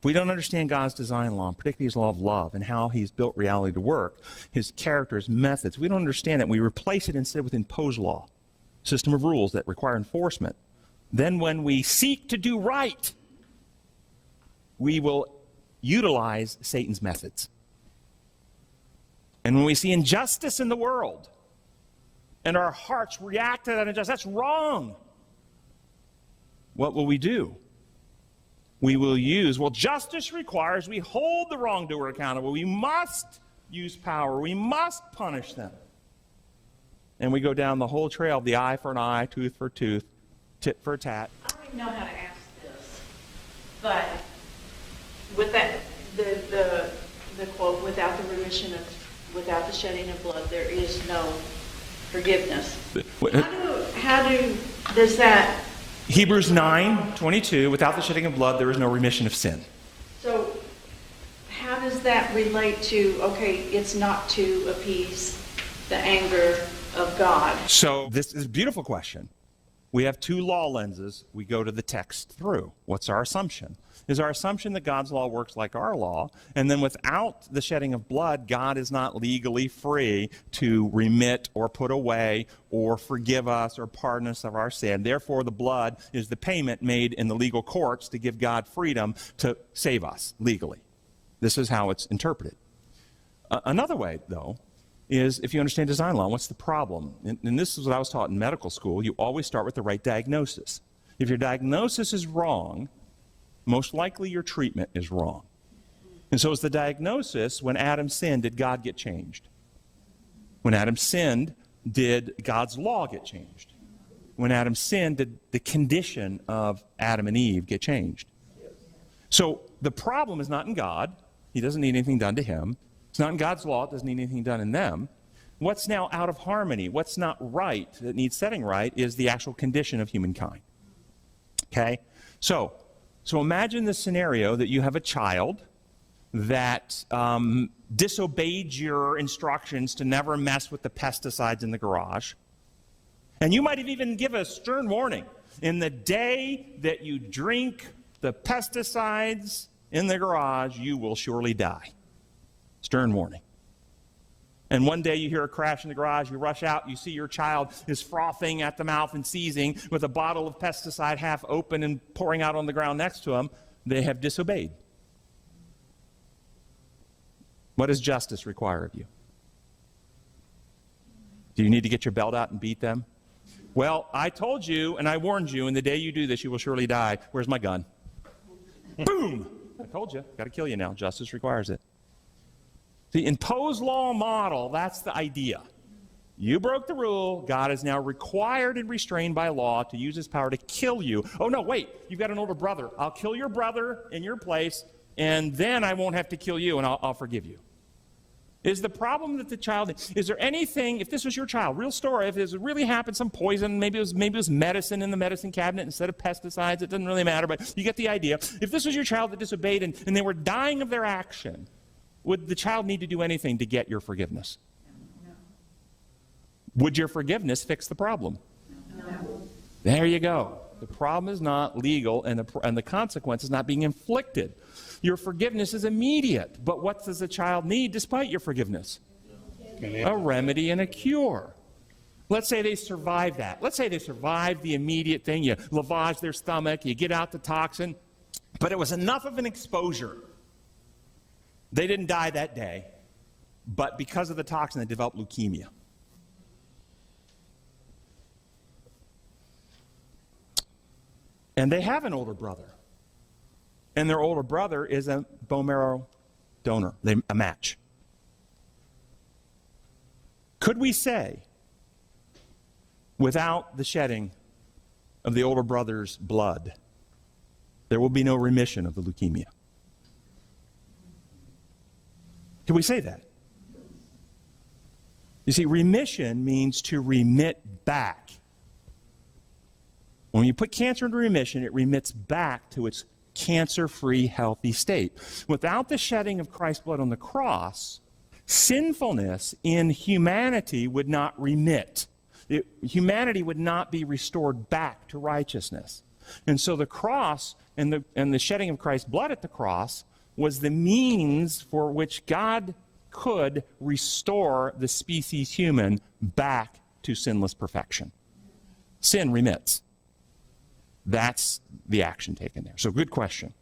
If we don't understand God's design law, particularly his law of love and how he's built reality to work, his character, his methods, we don't understand it. We replace it instead with imposed law, system of rules that require enforcement. Then when we seek to do right, we will utilize Satan's methods. And when we see injustice in the world, and our hearts react to that injustice, that's wrong. What will we do? We will use, justice requires we hold the wrongdoer accountable. We must use power. We must punish them. And we go down the whole trail of the eye for an eye, tooth for tooth, tit for tat. I don't even know how to ask this, but with that, the quote, without the remission of, without the shedding of blood, there is no forgiveness. Does that... Hebrews 9:22, without the shedding of blood, there is no remission of sin. So how does that relate to, okay, it's not to appease the anger of God? So this is a beautiful question. We have two law lenses we go to the text through. What's our assumption? Is our assumption that God's law works like our law, and then without the shedding of blood, God is not legally free to remit or put away or forgive us or pardon us of our sin. Therefore, the blood is the payment made in the legal courts to give God freedom to save us legally. This is how it's interpreted. Another way, though, is if you understand design law, what's the problem? And this is what I was taught in medical school. You always start with the right diagnosis. If your diagnosis is wrong, most likely your treatment is wrong. And so is the diagnosis, when Adam sinned, did God get changed? When Adam sinned, did God's law get changed? When Adam sinned, did the condition of Adam and Eve get changed? So the problem is not in God. He doesn't need anything done to him. It's not in God's law. It doesn't need anything done in them. What's now out of harmony, what's not right, that needs setting right, is the actual condition of humankind. Okay? So imagine the scenario that you have a child that disobeyed your instructions to never mess with the pesticides in the garage. And you might have even give a stern warning. In the day that you drink the pesticides in the garage, you will surely die. Stern warning. And one day you hear a crash in the garage, you rush out, you see your child is frothing at the mouth and seizing with a bottle of pesticide half open and pouring out on the ground next to him. They have disobeyed. What does justice require of you? Do you need to get your belt out and beat them? Well, I told you and I warned you, and the day you do this, you will surely die. Where's my gun? Boom! I told you, got to kill you now. Justice requires it. The imposed law model, that's the idea. You broke the rule. God is now required and restrained by law to use his power to kill you. Oh, no, wait. You've got an older brother. I'll kill your brother in your place, and then I won't have to kill you, and I'll forgive you. Is the problem that the child, is there anything, if this was your child, real story, if this really happened, some poison, maybe it was medicine in the medicine cabinet instead of pesticides, it doesn't really matter, but you get the idea. If this was your child that disobeyed and they were dying of their action, would the child need to do anything to get your forgiveness? No. Would your forgiveness fix the problem? No. There you go. The problem is not legal, and the consequence is not being inflicted. Your forgiveness is immediate. But what does the child need despite your forgiveness? A remedy and a cure. Let's say they survive that. Let's say they survive the immediate thing. You lavage their stomach, you get out the toxin, but it was enough of an exposure. They didn't die that day, but because of the toxin, they developed leukemia. And they have an older brother. And their older brother is a bone marrow donor, a match. Could we say, without the shedding of the older brother's blood, there will be no remission of the leukemia? Can we say that? You see, remission means to remit back. When you put cancer into remission, it remits back to its cancer-free, healthy state. Without the shedding of Christ's blood on the cross, sinfulness in humanity would not remit. Humanity would not be restored back to righteousness. And so the cross and the shedding of Christ's blood at the cross was the means for which God could restore the species human back to sinless perfection. Sin remits. That's the action taken there. So good question.